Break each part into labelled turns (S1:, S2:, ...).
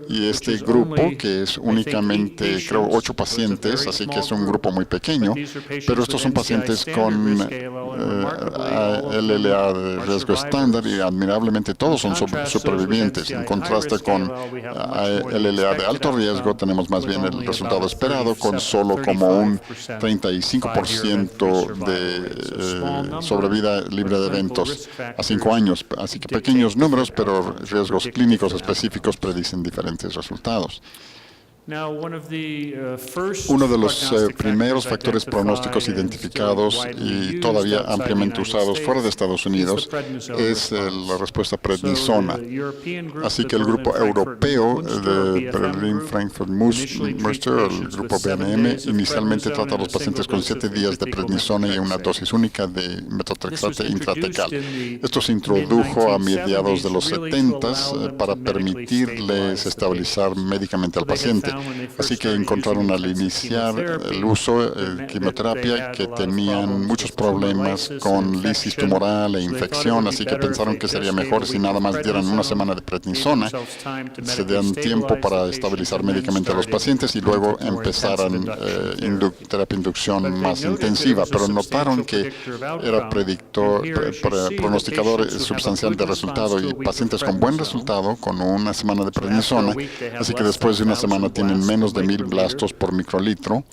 S1: Y este grupo, que es únicamente, creo, 8 pacientes, así que es un grupo muy pequeño, pero estos son pacientes con LLA de riesgo estándar y admirablemente todos son supervivientes. En contraste con LLA de alto riesgo, tenemos más bien el resultado esperado con solo como un 35% de sobrevida libre de eventos a 5 años. Así que pequeños números, pero riesgos clínicos específicos predicen diferentes resultados. Uno de los primeros factores pronósticos identificados y todavía ampliamente usados fuera de Estados Unidos es la respuesta prednisona. Así que el grupo europeo de Berlin, Frankfurt, Münster, el grupo BNM, inicialmente trata a los pacientes con 7 días de prednisona y una dosis única de metotrexate intratecal. Esto se introdujo a mediados de los 70 para permitirles estabilizar médicamente al paciente. Así que encontraron al iniciar el uso de quimioterapia que tenían muchos problemas con lisis tumoral e infección, así que pensaron que sería mejor si nada más dieran una semana de prednisona, se dan tiempo para estabilizar médicamente a los pacientes y luego empezaran terapia inducción más intensiva, pero notaron que era pronosticador sustancial de resultado y pacientes con buen resultado con una semana de prednisona, así que después de una semana tienen menos de 1000 blastos por microlitro,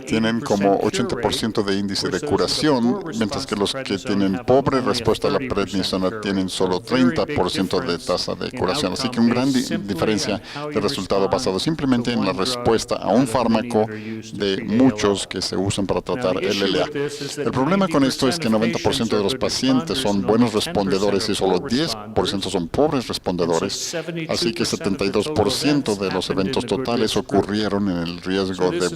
S1: tienen como 80% de índice de curación, mientras que los que tienen pobre respuesta a la prednisona tienen solo 30% de tasa de curación. Así que una gran diferencia de resultado basado simplemente en la respuesta a un fármaco de muchos que se usan para tratar LLA. El problema con esto es que 90% de los pacientes son buenos respondedores y solo 10% son pobres respondedores, así que 72% de los eventos totales ocurrieron en el riesgo de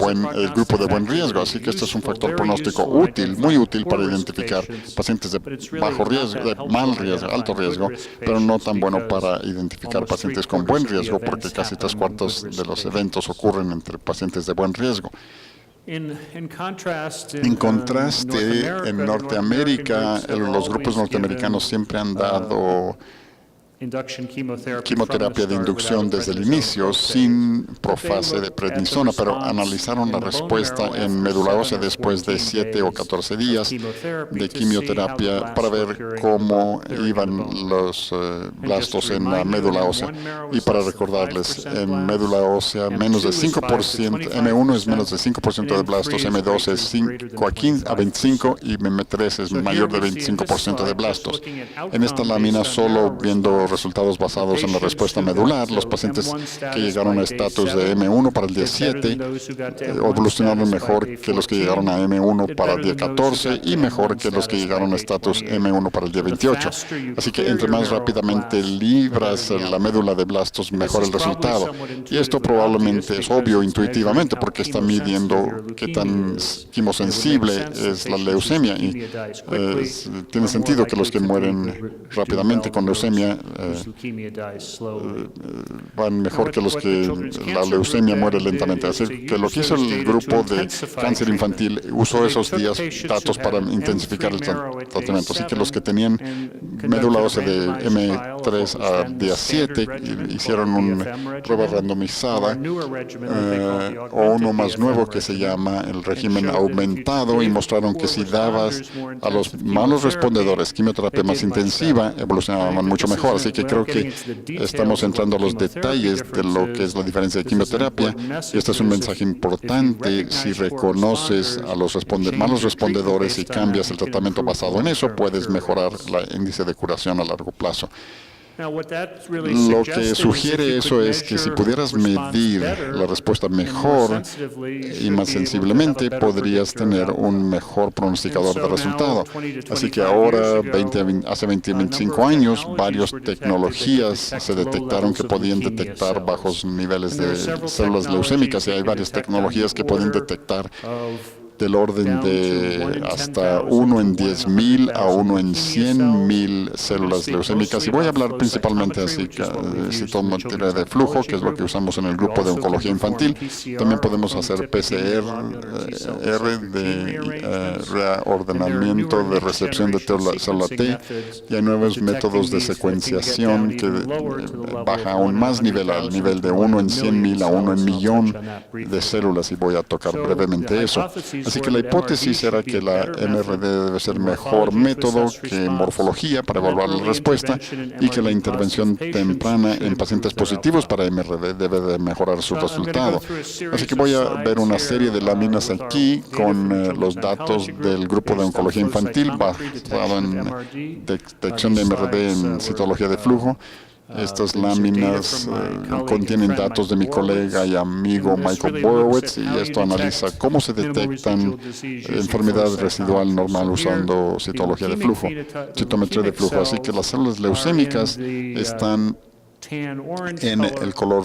S1: grupo de buen riesgo, así que este es un factor pronóstico útil, muy útil para identificar pacientes de bajo riesgo, de mal riesgo, alto riesgo, pero no tan bueno para identificar pacientes con buen riesgo, porque casi 3/4 de los eventos ocurren entre pacientes de buen riesgo. En contraste, en Norteamérica, los grupos norteamericanos siempre han dado quimioterapia de inducción desde el inicio sin profase de prednisona, pero analizaron la respuesta en médula ósea después de 7 o 14 días de quimioterapia para ver cómo iban los blastos en la médula ósea. Y para recordarles, en médula ósea menos de 5%, M1 es menos de 5% de blastos, M2 es 5 a 25 y M3 es mayor de 25% de blastos. En esta lámina, solo viendo resultados basados en la respuesta medular, los pacientes que llegaron a estatus de M1 para el día 7 evolucionaron mejor que los que llegaron a M1 para el día 14 y mejor que los que llegaron a estatus M1 para el día 28. Así que entre más rápidamente libras la médula de blastos, mejor el resultado. Y esto probablemente es obvio intuitivamente porque está midiendo qué tan quimosensible es la leucemia. Y tiene sentido que los que mueren rápidamente con leucemia van mejor que los que la leucemia muere lentamente. Así que lo que hizo el grupo de cáncer infantil usó esos datos para intensificar el tratamiento. Así que los que tenían médula ósea de M3 a día 7 hicieron una prueba randomizada o uno más nuevo que se llama el régimen aumentado y mostraron que si dabas a los malos respondedores quimioterapia más intensiva, evolucionaban mucho mejor. Así que creo que estamos entrando a los detalles de lo que es la diferencia de quimioterapia y este es un mensaje importante. Si reconoces a los malos respondedores y cambias el tratamiento basado en eso, puedes mejorar el índice de curación a largo plazo. Lo que sugiere eso es que si pudieras medir la respuesta mejor y más sensiblemente, podrías tener un mejor pronosticador de resultado. Así que ahora, hace 25 años, varias tecnologías se detectaron que podían detectar bajos niveles de células leucémicas y hay varias tecnologías que pueden detectar del orden de hasta 1 en 10,000 a 1 en 100,000 células leucémicas. Y voy a hablar principalmente así citometría de flujo, que es lo que usamos en el grupo de oncología infantil. También podemos hacer PCR de reordenamiento de recepción de célula T, y hay nuevos métodos de secuenciación que baja aún más al nivel de 1 en 100,000 a 1 en millón de células, y voy a tocar brevemente eso. Así que la hipótesis era que la MRD debe ser mejor método que morfología para evaluar la respuesta, y que la intervención temprana en pacientes positivos para MRD debe de mejorar su resultado. Así que voy a ver una serie de láminas aquí con los datos del grupo de oncología infantil basado en detección de MRD en citología de flujo. Estas láminas contienen datos de mi colega y amigo Michael Borowitz, y esto analiza cómo se detectan enfermedad residual normal usando citología de flujo, citometría de flujo. Así que las células leucémicas están en el color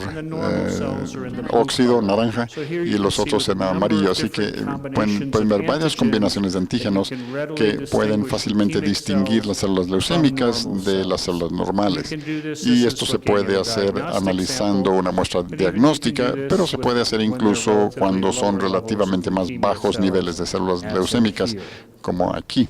S1: óxido, naranja, y los otros en amarillo. Así que pueden ver varias combinaciones de antígenos que pueden fácilmente distinguir las células leucémicas de las células normales. Y esto se puede hacer analizando una muestra diagnóstica, pero se puede hacer incluso cuando son relativamente más bajos niveles de células leucémicas, como aquí.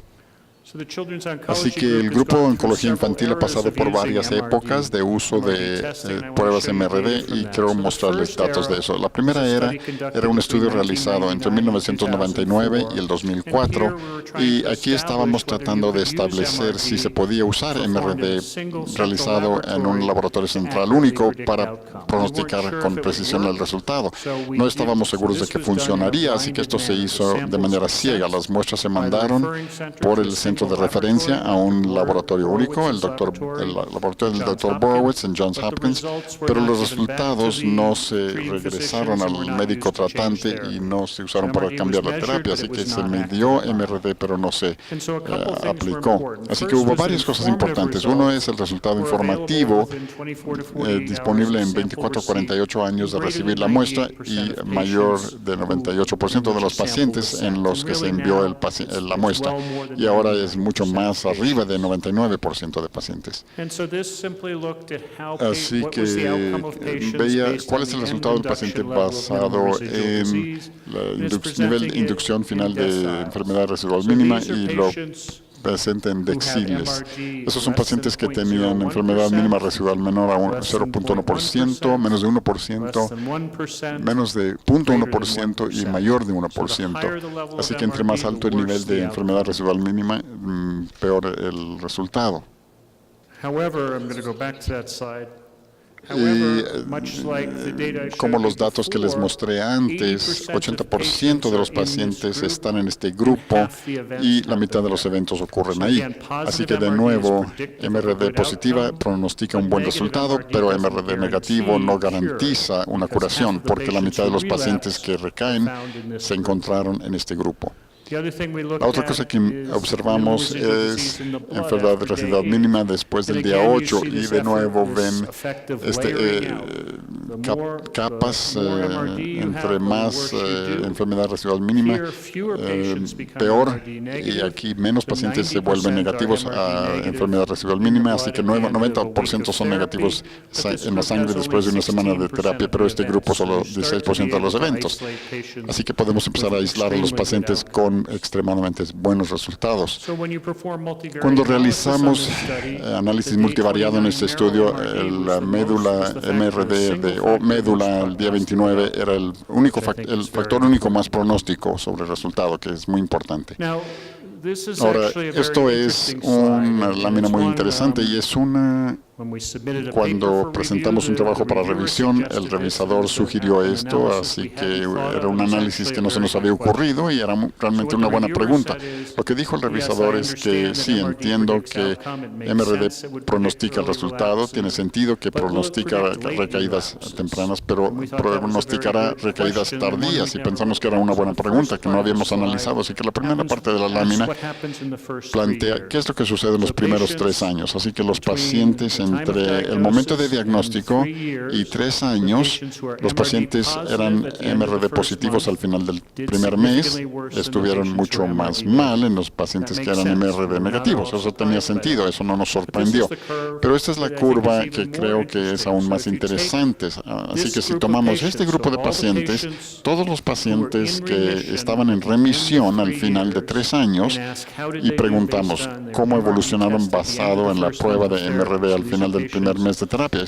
S1: Así que el grupo de oncología infantil ha pasado por varias épocas de uso de pruebas MRD, y quiero mostrarles datos de eso. La primera era un estudio realizado entre 1999 y el 2004, y aquí estábamos tratando de establecer si se podía usar MRD realizado en un laboratorio central único para pronosticar con precisión el resultado. No estábamos seguros de que funcionaría, así que esto se hizo de manera ciega. Las muestras se mandaron por el centro de referencia a un laboratorio único, el laboratorio del Dr. Borowitz en Johns Hopkins, pero los resultados no se regresaron al médico tratante y no se usaron para cambiar la terapia, así que se midió MRD, pero no se aplicó. Así que hubo varias cosas importantes. Uno es el resultado informativo disponible en 24 a 48 años de recibir la muestra, y mayor de 98% de los pacientes en los que se envió la muestra, y ahora es mucho más arriba de 99% de pacientes. Así que veía cuál es el resultado del paciente basado en el nivel de inducción final de enfermedad residual mínima y lo presente en deciles. Esos son pacientes que tenían enfermedad mínima residual menor a 0.1%, menos de 1%, menos de 0.1% y mayor de 1%. Así que entre más alto el nivel de enfermedad residual mínima, peor el resultado. Y como los datos que les mostré antes, 80% de los pacientes están en este grupo y la mitad de los eventos ocurren ahí. Así que de nuevo, MRD positiva pronostica un buen resultado, pero MRD negativo no garantiza una curación, porque la mitad de los pacientes que recaen se encontraron en este grupo. La otra cosa que observamos es enfermedad residual mínima después del día 8, y de nuevo ven capas entre más enfermedad residual mínima, peor, y aquí menos pacientes se vuelven negativos a enfermedad residual mínima, así que 90% son negativos en la sangre después de una semana de terapia, pero este grupo solo 16% de los eventos. Así que podemos empezar a aislar a los pacientes con extremadamente buenos resultados. Cuando realizamos análisis multivariado en este estudio, la médula MRD o médula al día 29 era el factor único más pronóstico sobre el resultado, que es muy importante. Ahora, esto es una lámina muy interesante, y es cuando presentamos un trabajo para revisión, el revisador sugirió esto, así que era un análisis que no se nos había ocurrido y era realmente una buena pregunta. Lo que dijo el revisador es que sí, entiendo que MRD pronostica el resultado, tiene sentido que pronostica recaídas tempranas, pero pronosticará recaídas tardías, y pensamos que era una buena pregunta que no habíamos analizado. Así que la primera parte de la lámina plantea qué es lo que sucede en los primeros 3 años. Así que los pacientes entre el momento de diagnóstico y 3 años, los pacientes eran MRD positivos al final del primer mes, estuvieron mucho más mal en los pacientes que eran MRD negativos. Eso tenía sentido, eso no nos sorprendió. Pero esta es la curva que creo que es aún más interesante. Así que si tomamos este grupo de pacientes, todos los pacientes que estaban en remisión al final de 3 años, y preguntamos cómo evolucionaron basado en la prueba de MRD al final del primer mes de terapia.